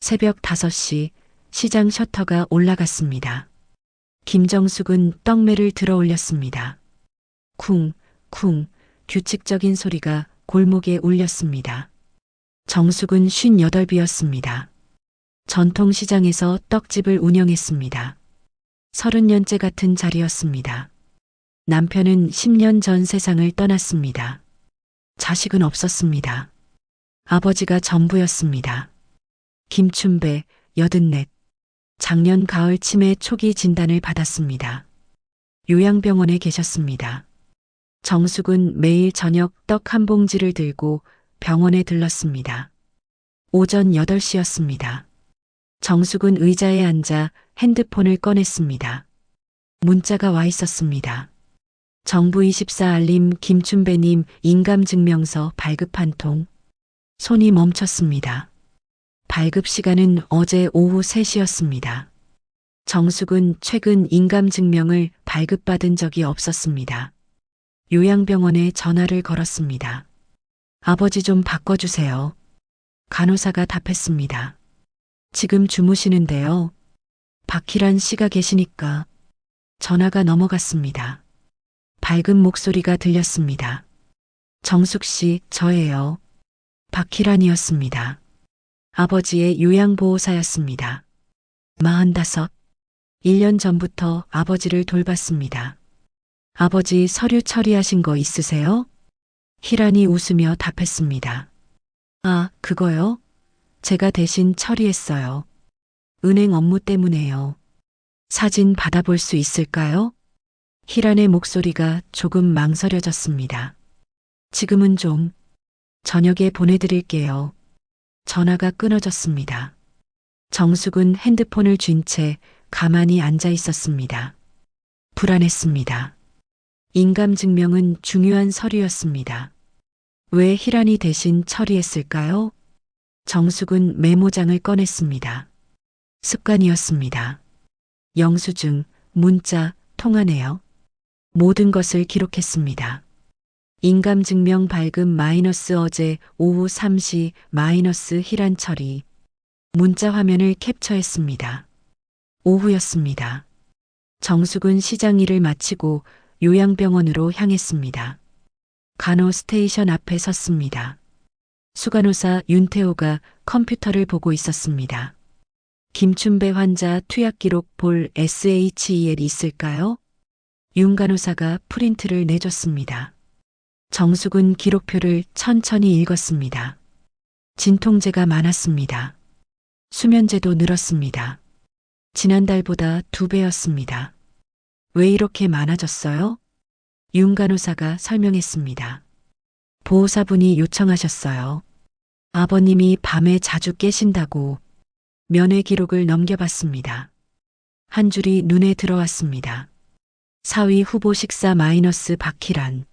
새벽 5시 시장 셔터가 올라갔습니다. 김정숙은 떡매를 들어 올렸습니다. 쿵, 쿵, 규칙적인 소리가 골목에 울렸습니다. 정숙은 58이었습니다. 전통시장에서 떡집을 운영했습니다. 30년째 같은 자리였습니다. 남편은 10년 전 세상을 떠났습니다. 자식은 없었습니다. 아버지가 전부였습니다. 김춘배, 84. 작년 가을 치매 초기 진단을 받았습니다. 요양병원에 계셨습니다. 정숙은 매일 저녁 떡 한 봉지를 들고 병원에 들렀습니다. 오전 8시였습니다. 정숙은 의자에 앉아 핸드폰을 꺼냈습니다. 문자가 와 있었습니다. 정부24 알림 김춘배님 인감증명서 발급 한 통. 손이 멈췄습니다. 발급 시간은 어제 오후 3시였습니다. 정숙은 최근 인감증명을 발급받은 적이 없었습니다. 요양병원에 전화를 걸었습니다. 아버지 좀 바꿔주세요. 간호사가 답했습니다. 지금 주무시는데요. 박희란 씨가 계시니까. 전화가 넘어갔습니다. 밝은 목소리가 들렸습니다. 정숙 씨, 저예요. 박희란이었습니다. 아버지의 요양보호사였습니다. 45. 1년 전부터 아버지를 돌봤습니다. 아버지 서류 처리하신 거 있으세요? 희란이 웃으며 답했습니다. 아, 그거요? 제가 대신 처리했어요. 은행 업무 때문에요. 사진 받아볼 수 있을까요? 희란의 목소리가 조금 망설여졌습니다. 지금은 좀. 저녁에 보내드릴게요. 전화가 끊어졌습니다. 정숙은 핸드폰을 쥔 채 가만히 앉아 있었습니다. 불안했습니다. 인감증명은 중요한 서류였습니다. 왜 희란이 대신 처리했을까요? 정숙은 메모장을 꺼냈습니다. 습관이었습니다. 영수증, 문자, 통화 내역. 모든 것을 기록했습니다. 인감증명 발급 마이너스 어제 오후 3시 마이너스 희란 처리. 문자 화면을 캡처했습니다. 오후였습니다. 정숙은 시장 일을 마치고 요양병원으로 향했습니다. 간호 스테이션 앞에 섰습니다. 수간호사 윤태호가 컴퓨터를 보고 있었습니다. 김춘배 환자 투약 기록 볼 SHEL 있을까요? 윤 간호사가 프린트를 내줬습니다. 정숙은 기록표를 천천히 읽었습니다. 진통제가 많았습니다. 수면제도 늘었습니다. 지난달보다 2배였습니다. 왜 이렇게 많아졌어요? 윤 간호사가 설명했습니다. 보호사분이 요청하셨어요. 아버님이 밤에 자주 깨신다고. 면회 기록을 넘겨봤습니다. 한 줄이 눈에 들어왔습니다. 사위 후보 식사 마이너스 박희란.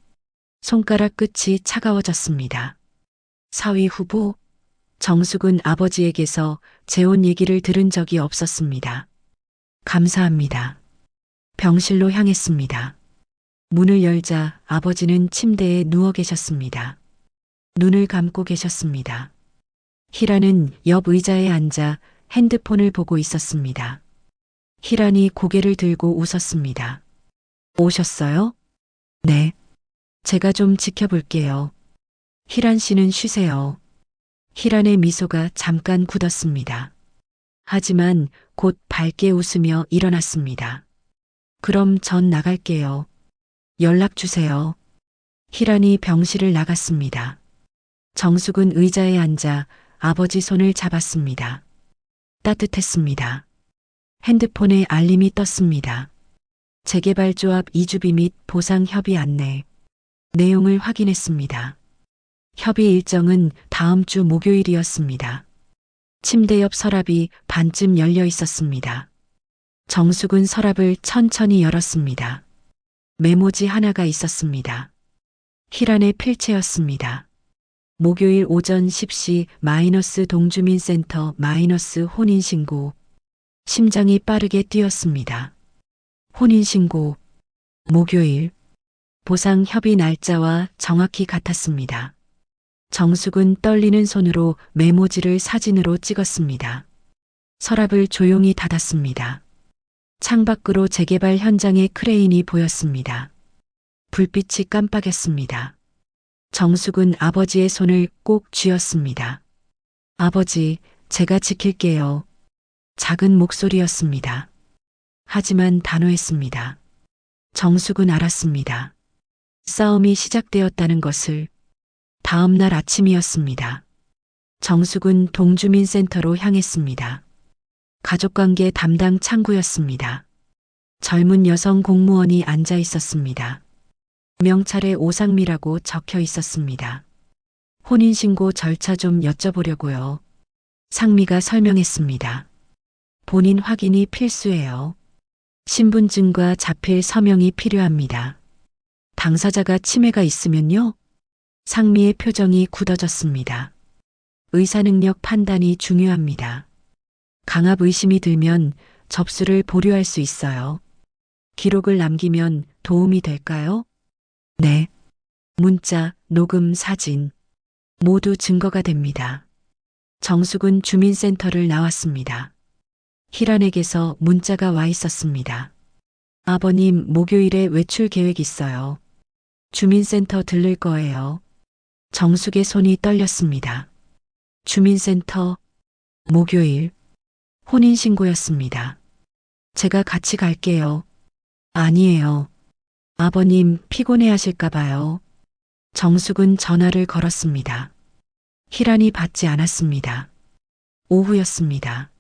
손가락 끝이 차가워졌습니다. 사위 후보? 정숙은 아버지에게서 재혼 얘기를 들은 적이 없었습니다. 감사합니다. 병실로 향했습니다. 문을 열자 아버지는 침대에 누워 계셨습니다. 눈을 감고 계셨습니다. 희란은 옆 의자에 앉아 핸드폰을 보고 있었습니다. 희란이 고개를 들고 웃었습니다. 오셨어요? 네. 제가 좀 지켜볼게요. 희란 씨는 쉬세요. 희란의 미소가 잠깐 굳었습니다. 하지만 곧 밝게 웃으며 일어났습니다. 그럼 전 나갈게요. 연락 주세요. 희란이 병실을 나갔습니다. 정숙은 의자에 앉아 아버지 손을 잡았습니다. 따뜻했습니다. 핸드폰에 알림이 떴습니다. 재개발조합 이주비 및 보상 협의 안내. 내용을 확인했습니다. 협의 일정은 다음 주 목요일이었습니다. 침대 옆 서랍이 반쯤 열려 있었습니다. 정숙은 서랍을 천천히 열었습니다. 메모지 하나가 있었습니다. 희란의 필체였습니다. 목요일 오전 10시 마이너스 동주민센터 마이너스 혼인신고. 심장이 빠르게 뛰었습니다. 혼인신고. 목요일. 보상 협의 날짜와 정확히 같았습니다. 정숙은 떨리는 손으로 메모지를 사진으로 찍었습니다. 서랍을 조용히 닫았습니다. 창밖으로 재개발 현장의 크레인이 보였습니다. 불빛이 깜빡였습니다. 정숙은 아버지의 손을 꼭 쥐었습니다. 아버지, 제가 지킬게요. 작은 목소리였습니다. 하지만 단호했습니다. 정숙은 알았습니다. 싸움이 시작되었다는 것을. 다음 날 아침이었습니다. 정숙은 동주민센터로 향했습니다. 가족관계 담당 창구였습니다. 젊은 여성 공무원이 앉아 있었습니다. 명찰에 오상미라고 적혀 있었습니다. 혼인신고 절차 좀 여쭤보려고요. 상미가 설명했습니다. 본인 확인이 필수예요. 신분증과 자필 서명이 필요합니다. 당사자가 치매가 있으면요? 상미의 표정이 굳어졌습니다. 의사능력 판단이 중요합니다. 강압 의심이 들면 접수를 보류할 수 있어요. 기록을 남기면 도움이 될까요? 네. 문자, 녹음, 사진. 모두 증거가 됩니다. 정숙은 주민센터를 나왔습니다. 희란에게서 문자가 와 있었습니다. 아버님, 목요일에 외출 계획 있어요. 주민센터 들를 거예요. 정숙의 손이 떨렸습니다. 주민센터, 목요일, 혼인신고였습니다. 제가 같이 갈게요. 아니에요. 아버님 피곤해 하실까봐요. 정숙은 전화를 걸었습니다. 희란이 받지 않았습니다. 오후였습니다.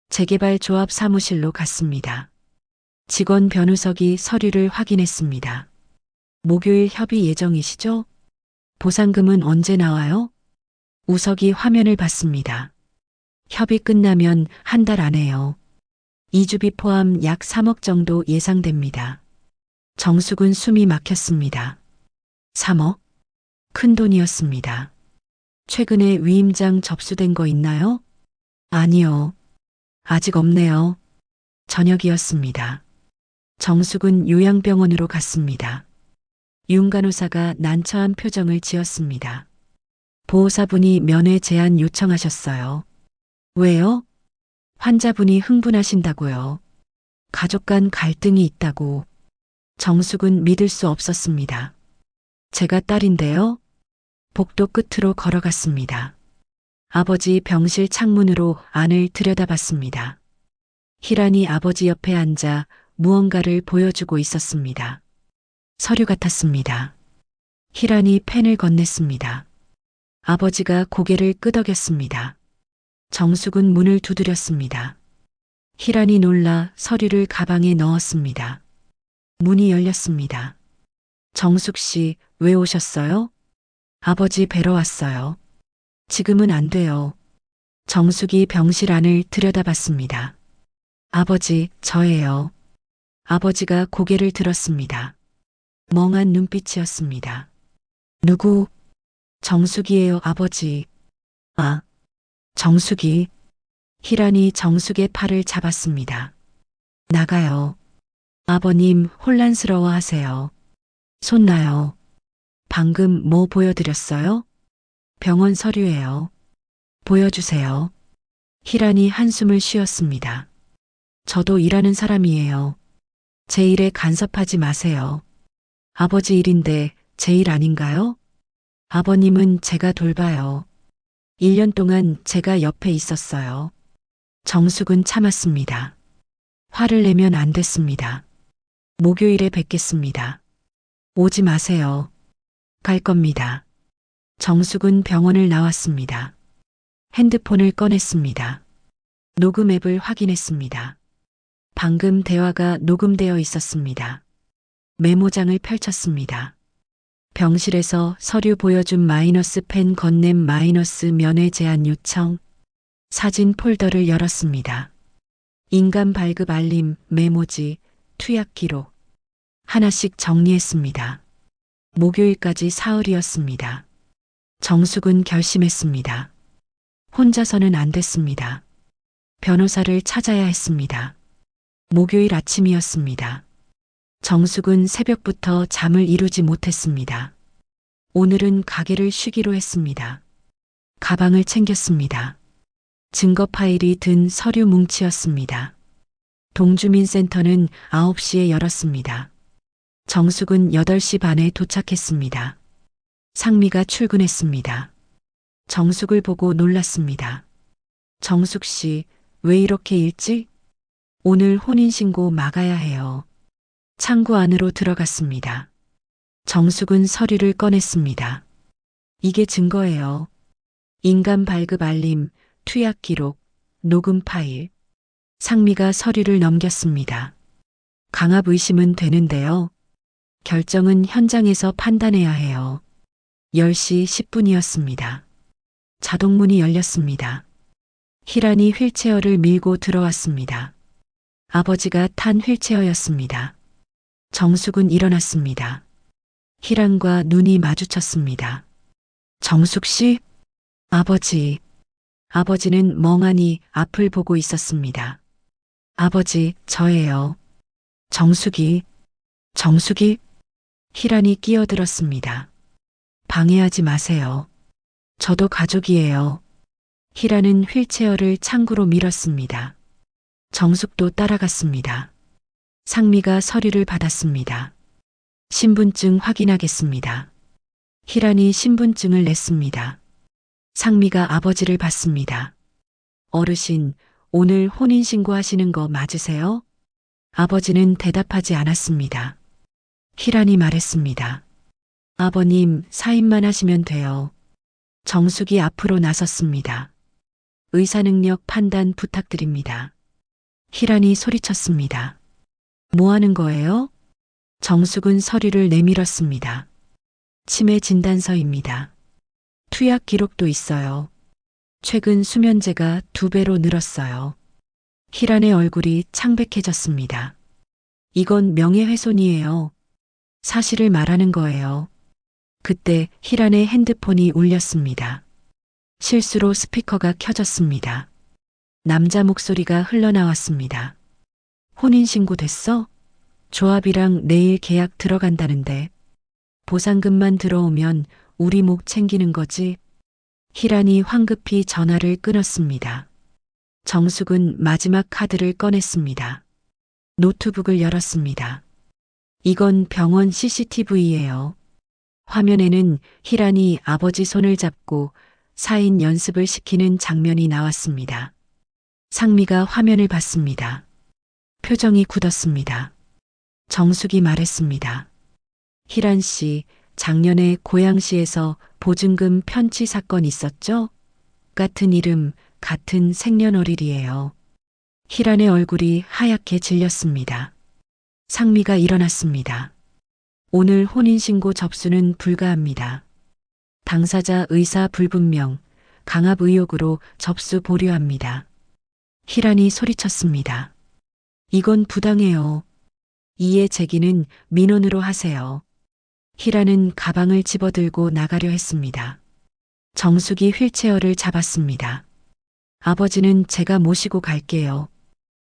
재개발 조합 사무실로 갔습니다. 직원 변우석이 서류를 확인했습니다. 목요일 협의 예정이시죠? 보상금은 언제 나와요? 우석이 화면을 봤습니다. 협의 끝나면 한 달 안에요. 이주비 포함 약 3억 정도 예상됩니다. 정숙은 숨이 막혔습니다. 3억? 큰 돈이었습니다. 최근에 위임장 접수된 거 있나요? 아니요. 아직 없네요. 저녁이었습니다. 정숙은 요양병원으로 갔습니다. 윤간호사가 난처한 표정을 지었습니다. 보호사분이 면회 제안 요청하셨어요. 왜요? 환자분이 흥분하신다고요. 가족 간 갈등이 있다고. 정숙은 믿을 수 없었습니다. 제가 딸인데요. 복도 끝으로 걸어갔습니다. 아버지 병실 창문으로 안을 들여다봤습니다. 희란이 아버지 옆에 앉아 무언가를 보여주고 있었습니다. 서류 같았습니다. 희란이 펜을 건넸습니다. 아버지가 고개를 끄덕였습니다. 정숙은 문을 두드렸습니다. 희란이 놀라 서류를 가방에 넣었습니다. 문이 열렸습니다. 정숙 씨, 왜 오셨어요? 아버지 뵈러 왔어요. 지금은 안 돼요. 정숙이 병실 안을 들여다봤습니다. 아버지, 저예요. 아버지가 고개를 들었습니다. 멍한 눈빛이었습니다. 누구? 정숙이에요, 아버지. 아, 정숙이. 희란이 정숙의 팔을 잡았습니다. 나가요. 아버님 혼란스러워 하세요. 손 놔요. 방금 뭐 보여드렸어요? 병원 서류예요. 보여주세요. 희란이 한숨을 쉬었습니다. 저도 일하는 사람이에요. 제 일에 간섭하지 마세요. 아버지 일인데 제 일 아닌가요? 아버님은 제가 돌봐요. 1년 동안 제가 옆에 있었어요. 정숙은 참았습니다. 화를 내면 안 됐습니다. 목요일에 뵙겠습니다. 오지 마세요. 갈 겁니다. 정숙은 병원을 나왔습니다. 핸드폰을 꺼냈습니다. 녹음 앱을 확인했습니다. 방금 대화가 녹음되어 있었습니다. 메모장을 펼쳤습니다. 병실에서 서류 보여준 마이너스 펜 건넨 마이너스 면회 제안 요청. 사진 폴더를 열었습니다. 인감 발급 알림, 메모지, 투약 기록. 하나씩 정리했습니다. 목요일까지 사흘이었습니다. 정숙은 결심했습니다. 혼자서는 안 됐습니다. 변호사를 찾아야 했습니다. 목요일 아침이었습니다. 정숙은 새벽부터 잠을 이루지 못했습니다. 오늘은 가게를 쉬기로 했습니다. 가방을 챙겼습니다. 증거 파일이 든 서류 뭉치였습니다. 동주민센터는 9시에 열었습니다. 정숙은 8시 반에 도착했습니다. 상미가 출근했습니다. 정숙을 보고 놀랐습니다. 정숙 씨, 왜 이렇게 일찍? 오늘 혼인신고 막아야 해요. 창구 안으로 들어갔습니다. 정숙은 서류를 꺼냈습니다. 이게 증거예요. 인감 발급 알림, 투약 기록, 녹음 파일. 상미가 서류를 넘겼습니다. 강압 의심은 되는데요. 결정은 현장에서 판단해야 해요. 10시 10분이었습니다. 자동문이 열렸습니다. 희란이 휠체어를 밀고 들어왔습니다. 아버지가 탄 휠체어였습니다. 정숙은 일어났습니다. 희란과 눈이 마주쳤습니다. 정숙 씨? 아버지. 아버지는 멍하니 앞을 보고 있었습니다. 아버지, 저예요. 정숙이. 정숙이? 희란이 끼어들었습니다. 방해하지 마세요. 저도 가족이에요. 희란은 휠체어를 창구로 밀었습니다. 정숙도 따라갔습니다. 상미가 서류를 받았습니다. 신분증 확인하겠습니다. 희란이 신분증을 냈습니다. 상미가 아버지를 봤습니다. 어르신, 오늘 혼인신고 하시는 거 맞으세요? 아버지는 대답하지 않았습니다. 희란이 말했습니다. 아버님, 사인만 하시면 돼요. 정숙이 앞으로 나섰습니다. 의사능력 판단 부탁드립니다. 희란이 소리쳤습니다. 뭐 하는 거예요? 정숙은 서류를 내밀었습니다. 치매 진단서입니다. 투약 기록도 있어요. 최근 수면제가 2배로 늘었어요. 희란의 얼굴이 창백해졌습니다. 이건 명예훼손이에요. 사실을 말하는 거예요. 그때 희란의 핸드폰이 울렸습니다. 실수로 스피커가 켜졌습니다. 남자 목소리가 흘러나왔습니다. 혼인신고 됐어? 조합이랑 내일 계약 들어간다는데. 보상금만 들어오면 우리 목 챙기는 거지. 희란이 황급히 전화를 끊었습니다. 정숙은 마지막 카드를 꺼냈습니다. 노트북을 열었습니다. 이건 병원 CCTV예요. 화면에는 희란이 아버지 손을 잡고 사인 연습을 시키는 장면이 나왔습니다. 상미가 화면을 봤습니다. 표정이 굳었습니다. 정숙이 말했습니다. 희란 씨, 작년에 고양시에서 보증금 편취 사건 있었죠? 같은 이름, 같은 생년월일이에요. 희란의 얼굴이 하얗게 질렸습니다. 상미가 일어났습니다. 오늘 혼인신고 접수는 불가합니다. 당사자 의사 불분명, 강압 의혹으로 접수 보류합니다. 희란이 소리쳤습니다. 이건 부당해요. 이의 제기는 민원으로 하세요. 희란은 가방을 집어들고 나가려 했습니다. 정숙이 휠체어를 잡았습니다. 아버지는 제가 모시고 갈게요.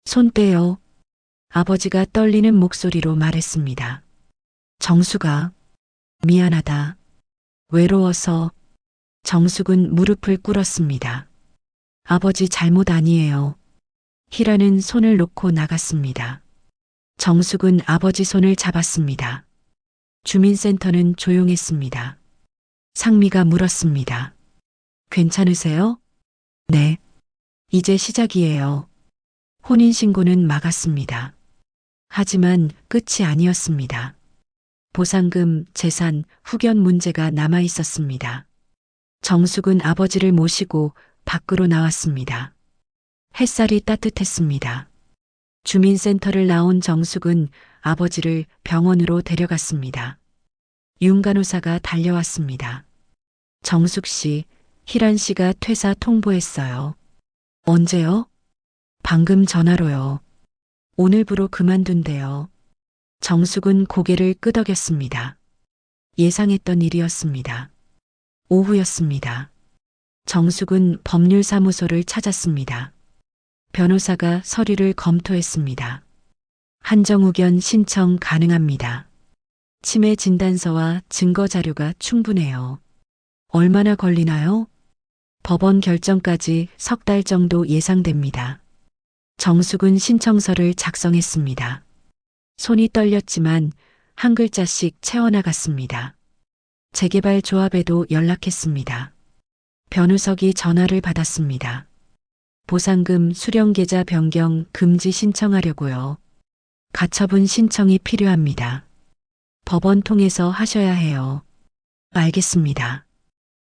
손 떼요. 아버지가 떨리는 목소리로 말했습니다. 정숙아, 미안하다. 외로워서. 정숙은 무릎을 꿇었습니다. 아버지 잘못 아니에요. 희란은 손을 놓고 나갔습니다. 정숙은 아버지 손을 잡았습니다. 주민센터는 조용했습니다. 상미가 물었습니다. 괜찮으세요? 네. 이제 시작이에요. 혼인신고는 막았습니다. 하지만 끝이 아니었습니다. 보상금, 재산, 후견 문제가 남아 있었습니다. 정숙은 아버지를 모시고 밖으로 나왔습니다. 햇살이 따뜻했습니다. 주민센터를 나온 정숙은 아버지를 병원으로 데려갔습니다. 윤간호사가 달려왔습니다. 정숙 씨, 희란 씨가 퇴사 통보했어요. 언제요? 방금 전화로요. 오늘부로 그만둔대요. 정숙은 고개를 끄덕였습니다. 예상했던 일이었습니다. 오후였습니다. 정숙은 법률사무소를 찾았습니다. 변호사가 서류를 검토했습니다. 한정후견 신청 가능합니다. 치매 진단서와 증거 자료가 충분해요. 얼마나 걸리나요? 법원 결정까지 석 달 정도 예상됩니다. 정숙은 신청서를 작성했습니다. 손이 떨렸지만 한 글자씩 채워나갔습니다. 재개발 조합에도 연락했습니다. 변우석이 전화를 받았습니다. 보상금 수령 계좌 변경 금지 신청하려고요. 가처분 신청이 필요합니다. 법원 통해서 하셔야 해요. 알겠습니다.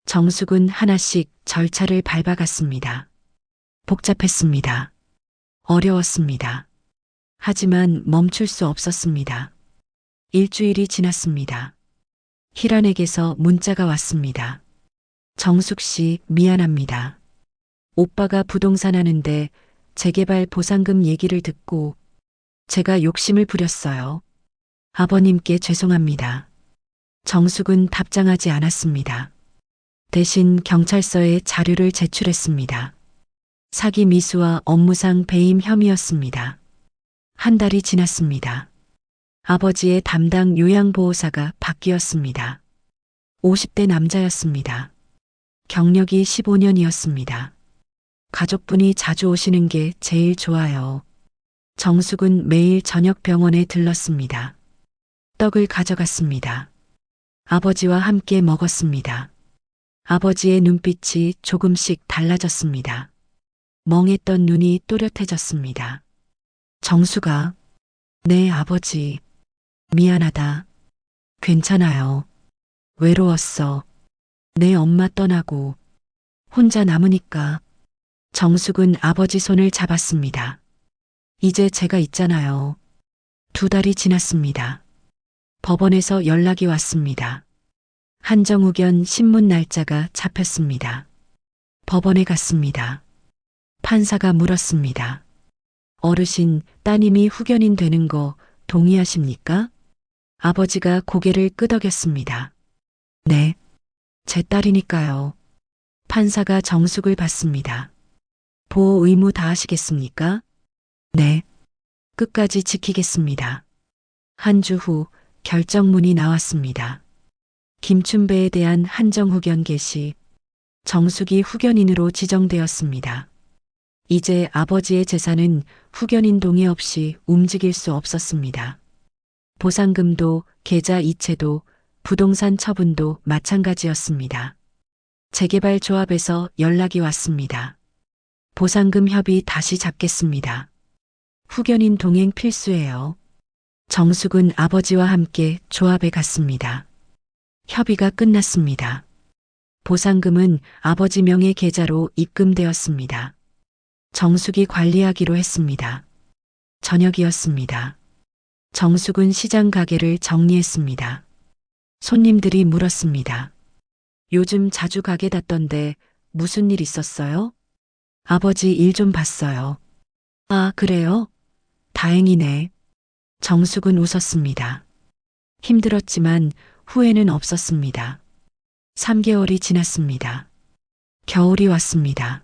정숙은 하나씩 절차를 밟아갔습니다. 복잡했습니다. 어려웠습니다. 하지만 멈출 수 없었습니다. 일주일이 지났습니다. 희란에게서 문자가 왔습니다. 정숙 씨, 미안합니다. 오빠가 부동산 하는데 재개발 보상금 얘기를 듣고 제가 욕심을 부렸어요. 아버님께 죄송합니다. 정숙은 답장하지 않았습니다. 대신 경찰서에 자료를 제출했습니다. 사기 미수와 업무상 배임 혐의였습니다. 한 달이 지났습니다. 아버지의 담당 요양보호사가 바뀌었습니다. 50대 남자였습니다. 경력이 15년이었습니다. 가족분이 자주 오시는 게 제일 좋아요. 정숙은 매일 저녁 병원에 들렀습니다. 떡을 가져갔습니다. 아버지와 함께 먹었습니다. 아버지의 눈빛이 조금씩 달라졌습니다. 멍했던 눈이 또렷해졌습니다. 정수가, 네, 아버지. 미안하다. 괜찮아요. 외로웠어. 내 엄마 떠나고 혼자 남으니까. 정숙은 아버지 손을 잡았습니다. 이제 제가 있잖아요. 2달이 지났습니다. 법원에서 연락이 왔습니다. 한정후견 신문 날짜가 잡혔습니다. 법원에 갔습니다. 판사가 물었습니다. 어르신, 따님이 후견인 되는 거 동의하십니까? 아버지가 고개를 끄덕였습니다. 네, 제 딸이니까요. 판사가 정숙을 봤습니다. 보호 의무 다하시겠습니까? 네, 끝까지 지키겠습니다. 한 주 후 결정문이 나왔습니다. 김춘배에 대한 한정후견 개시, 정숙이 후견인으로 지정되었습니다. 이제 아버지의 재산은 후견인 동의 없이 움직일 수 없었습니다. 보상금도 계좌 이체도 부동산 처분도 마찬가지였습니다. 재개발 조합에서 연락이 왔습니다. 보상금 협의 다시 잡겠습니다. 후견인 동행 필수예요. 정숙은 아버지와 함께 조합에 갔습니다. 협의가 끝났습니다. 보상금은 아버지 명의 계좌로 입금되었습니다. 정숙이 관리하기로 했습니다. 저녁이었습니다. 정숙은 시장 가게를 정리했습니다. 손님들이 물었습니다. 요즘 자주 가게 닫던데 무슨 일 있었어요? 아버지 일 좀 봤어요. 아, 그래요? 다행이네. 정숙은 웃었습니다. 힘들었지만 후회는 없었습니다. 3개월이 지났습니다. 겨울이 왔습니다.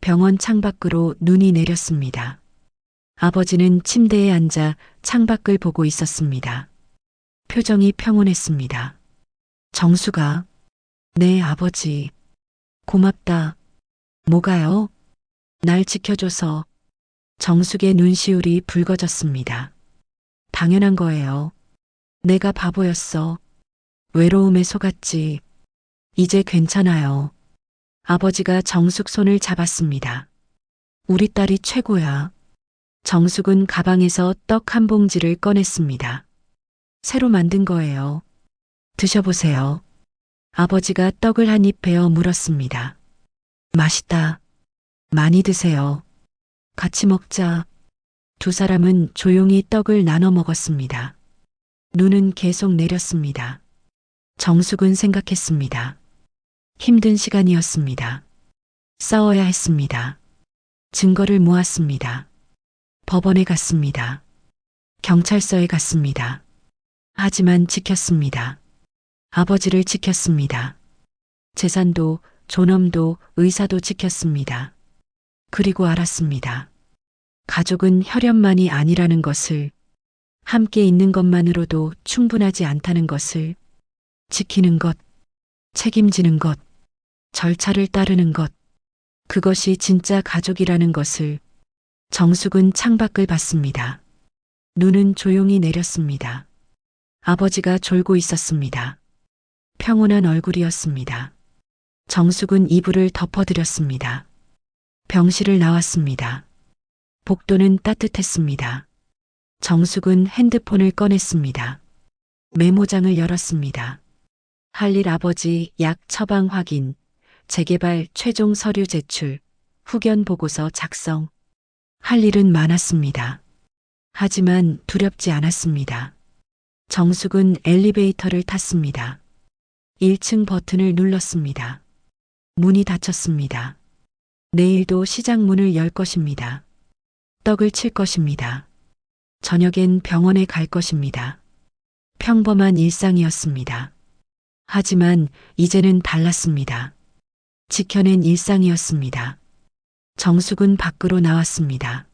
병원 창밖으로 눈이 내렸습니다. 아버지는 침대에 앉아 창밖을 보고 있었습니다. 표정이 평온했습니다. 정수가, 네, 아버지. 고맙다. 뭐가요? 날 지켜줘서. 정숙의 눈시울이 붉어졌습니다. 당연한 거예요. 내가 바보였어. 외로움에 속았지. 이제 괜찮아요. 아버지가 정숙 손을 잡았습니다. 우리 딸이 최고야. 정숙은 가방에서 떡 한 봉지를 꺼냈습니다. 새로 만든 거예요. 드셔보세요. 아버지가 떡을 한 입 베어 물었습니다. 맛있다. 많이 드세요. 같이 먹자. 두 사람은 조용히 떡을 나눠 먹었습니다. 눈은 계속 내렸습니다. 정숙은 생각했습니다. 힘든 시간이었습니다. 싸워야 했습니다. 증거를 모았습니다. 법원에 갔습니다. 경찰서에 갔습니다. 하지만 지켰습니다. 아버지를 지켰습니다. 재산도, 존엄도, 의사도 지켰습니다. 그리고 알았습니다. 가족은 혈연만이 아니라는 것을, 함께 있는 것만으로도 충분하지 않다는 것을, 지키는 것, 책임지는 것, 절차를 따르는 것. 그것이 진짜 가족이라는 것을. 정숙은 창밖을 봤습니다. 눈은 조용히 내렸습니다. 아버지가 졸고 있었습니다. 평온한 얼굴이었습니다. 정숙은 이불을 덮어드렸습니다. 병실을 나왔습니다. 복도는 따뜻했습니다. 정숙은 핸드폰을 꺼냈습니다. 메모장을 열었습니다. 할 일 아버지 약 처방 확인, 재개발 최종 서류 제출, 후견 보고서 작성. 할 일은 많았습니다. 하지만 두렵지 않았습니다. 정숙은 엘리베이터를 탔습니다. 1층 버튼을 눌렀습니다. 문이 닫혔습니다. 내일도 시장 문을 열 것입니다. 떡을 칠 것입니다. 저녁엔 병원에 갈 것입니다. 평범한 일상이었습니다. 하지만 이제는 달랐습니다. 지켜낸 일상이었습니다. 정숙은 밖으로 나왔습니다.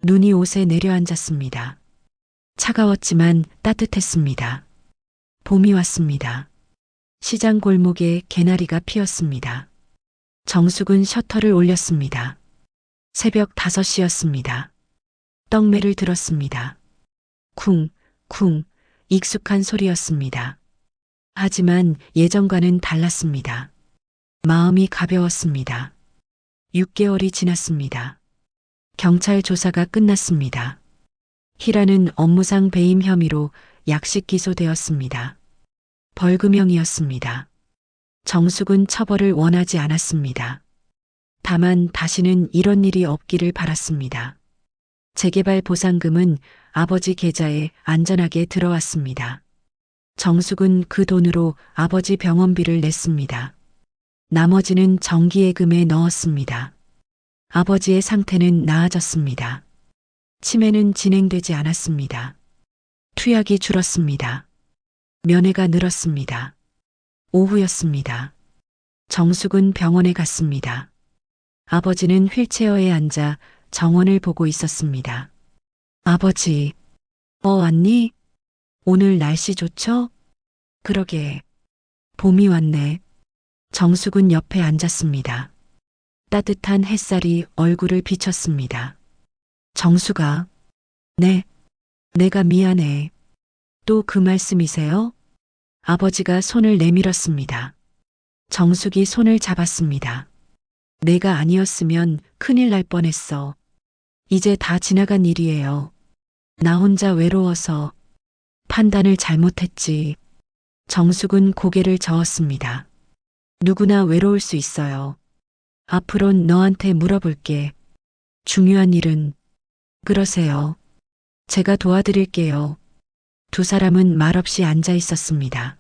눈이 옷에 내려앉았습니다. 차가웠지만 따뜻했습니다. 봄이 왔습니다. 시장 골목에 개나리가 피었습니다. 정숙은 셔터를 올렸습니다. 새벽 5시였습니다. 떡매를 들었습니다. 쿵, 쿵, 익숙한 소리였습니다. 하지만 예전과는 달랐습니다. 마음이 가벼웠습니다. 6개월이 지났습니다. 경찰 조사가 끝났습니다. 희라는 업무상 배임 혐의로 약식 기소되었습니다. 벌금형이었습니다. 정숙은 처벌을 원하지 않았습니다. 다만 다시는 이런 일이 없기를 바랐습니다. 재개발 보상금은 아버지 계좌에 안전하게 들어왔습니다. 정숙은 그 돈으로 아버지 병원비를 냈습니다. 나머지는 정기예금에 넣었습니다. 아버지의 상태는 나아졌습니다. 치매는 진행되지 않았습니다. 투약이 줄었습니다. 면회가 늘었습니다. 오후였습니다. 정숙은 병원에 갔습니다. 아버지는 휠체어에 앉아 정원을 보고 있었습니다. 아버지, 왔니? 오늘 날씨 좋죠? 그러게. 봄이 왔네. 정숙은 옆에 앉았습니다. 따뜻한 햇살이 얼굴을 비쳤습니다. 정숙아. 네. 내가 미안해. 또 그 말씀이세요? 아버지가 손을 내밀었습니다. 정숙이 손을 잡았습니다. 내가 아니었으면 큰일 날 뻔했어. 이제 다 지나간 일이에요. 나 혼자 외로워서 판단을 잘못했지. 정숙은 고개를 저었습니다. 누구나 외로울 수 있어요. 앞으론 너한테 물어볼게. 중요한 일은. 그러세요. 제가 도와드릴게요. 두 사람은 말없이 앉아 있었습니다.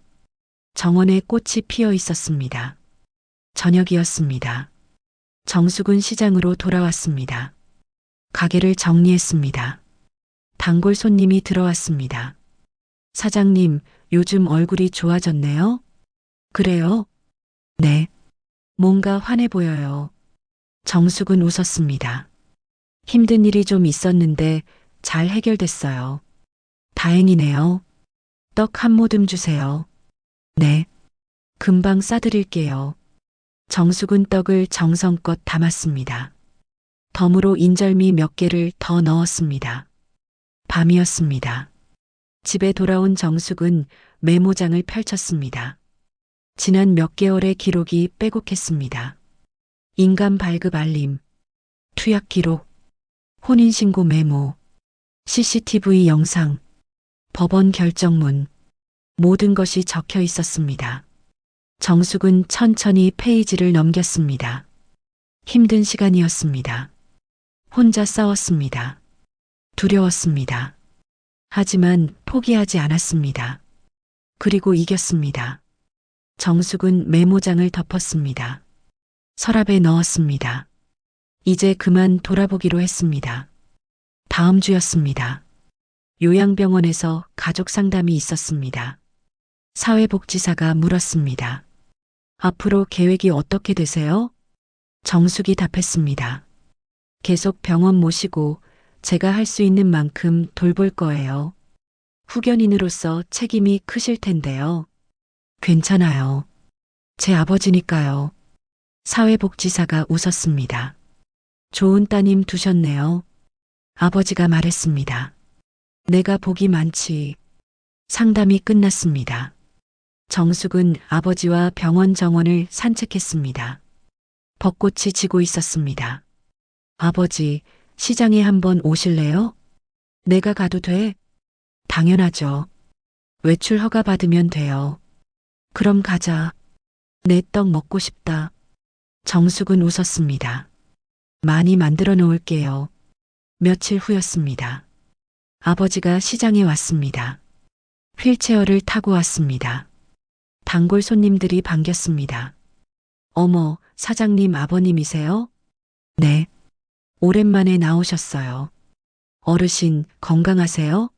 정원에 꽃이 피어 있었습니다. 저녁이었습니다. 정숙은 시장으로 돌아왔습니다. 가게를 정리했습니다. 단골 손님이 들어왔습니다. 사장님, 요즘 얼굴이 좋아졌네요? 그래요? 네. 뭔가 환해 보여요. 정숙은 웃었습니다. 힘든 일이 좀 있었는데 잘 해결됐어요. 다행이네요. 떡 한 모듬 주세요. 네. 금방 싸드릴게요. 정숙은 떡을 정성껏 담았습니다. 덤으로 인절미 몇 개를 더 넣었습니다. 밤이었습니다. 집에 돌아온 정숙은 메모장을 펼쳤습니다. 지난 몇 개월의 기록이 빼곡했습니다. 인감 발급 알림, 투약 기록, 혼인신고 메모, CCTV 영상, 법원 결정문, 모든 것이 적혀 있었습니다. 정숙은 천천히 페이지를 넘겼습니다. 힘든 시간이었습니다. 혼자 싸웠습니다. 두려웠습니다. 하지만 포기하지 않았습니다. 그리고 이겼습니다. 정숙은 메모장을 덮었습니다. 서랍에 넣었습니다. 이제 그만 돌아보기로 했습니다. 다음 주였습니다. 요양병원에서 가족 상담이 있었습니다. 사회복지사가 물었습니다. 앞으로 계획이 어떻게 되세요? 정숙이 답했습니다. 계속 병원 모시고 제가 할 수 있는 만큼 돌볼 거예요. 후견인으로서 책임이 크실 텐데요. 괜찮아요. 제 아버지니까요. 사회복지사가 웃었습니다. 좋은 따님 두셨네요. 아버지가 말했습니다. 내가 복이 많지. 상담이 끝났습니다. 정숙은 아버지와 병원 정원을 산책했습니다. 벚꽃이 지고 있었습니다. 아버지, 시장에 한번 오실래요? 내가 가도 돼? 당연하죠. 외출 허가 받으면 돼요. 그럼 가자. 내 떡 먹고 싶다. 정숙은 웃었습니다. 많이 만들어 놓을게요. 며칠 후였습니다. 아버지가 시장에 왔습니다. 휠체어를 타고 왔습니다. 단골 손님들이 반겼습니다. 어머, 사장님 아버님이세요? 네. 오랜만에 나오셨어요. 어르신, 건강하세요?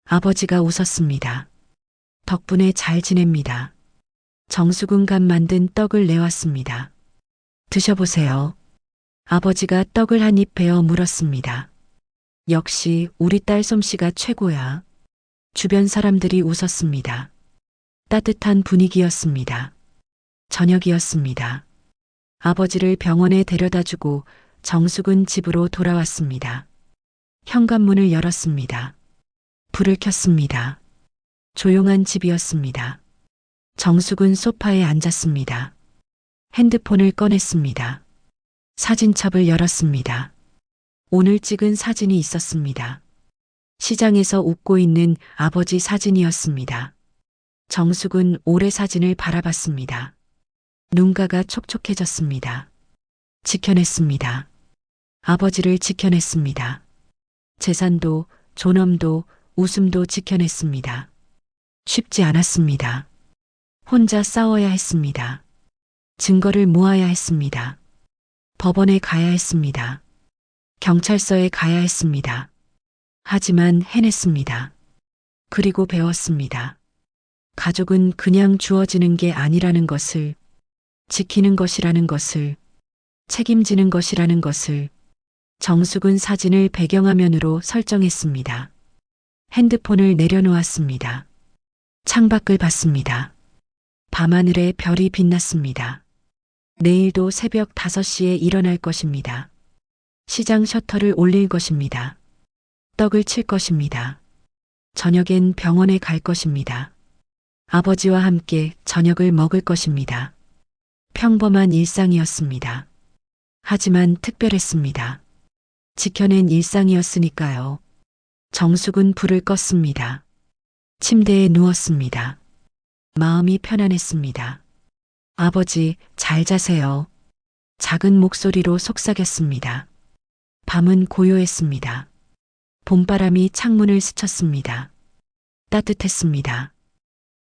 아버지가 웃었습니다. 덕분에 잘 지냅니다. 정수근 간 만든 떡을 내왔습니다. 드셔보세요. 아버지가 떡을 한 입 베어 물었습니다. 역시 우리 딸 솜씨가 최고야. 주변 사람들이 웃었습니다. 따뜻한 분위기였습니다. 저녁이었습니다. 아버지를 병원에 데려다 주고 정숙은 집으로 돌아왔습니다. 현관문을 열었습니다. 불을 켰습니다. 조용한 집이었습니다. 정숙은 소파에 앉았습니다. 핸드폰을 꺼냈습니다. 사진첩을 열었습니다. 오늘 찍은 사진이 있었습니다. 시장에서 웃고 있는 아버지 사진이었습니다. 정숙은 오래 사진을 바라봤습니다. 눈가가 촉촉해졌습니다. 지켜냈습니다. 아버지를 지켜냈습니다. 재산도, 존엄도, 웃음도 지켜냈습니다. 쉽지 않았습니다. 혼자 싸워야 했습니다. 증거를 모아야 했습니다. 법원에 가야 했습니다. 경찰서에 가야 했습니다. 하지만 해냈습니다. 그리고 배웠습니다. 가족은 그냥 주어지는 게 아니라는 것을, 지키는 것이라는 것을, 책임지는 것이라는 것을. 정숙은 사진을 배경화면으로 설정했습니다. 핸드폰을 내려놓았습니다. 창밖을 봤습니다. 밤하늘에 별이 빛났습니다. 내일도 새벽 5시에 일어날 것입니다. 시장 셔터를 올릴 것입니다. 떡을 칠 것입니다. 저녁엔 병원에 갈 것입니다. 아버지와 함께 저녁을 먹을 것입니다. 평범한 일상이었습니다. 하지만 특별했습니다. 지켜낸 일상이었으니까요. 정숙은 불을 껐습니다. 침대에 누웠습니다. 마음이 편안했습니다. 아버지, 잘 자세요. 작은 목소리로 속삭였습니다. 밤은 고요했습니다. 봄바람이 창문을 스쳤습니다. 따뜻했습니다.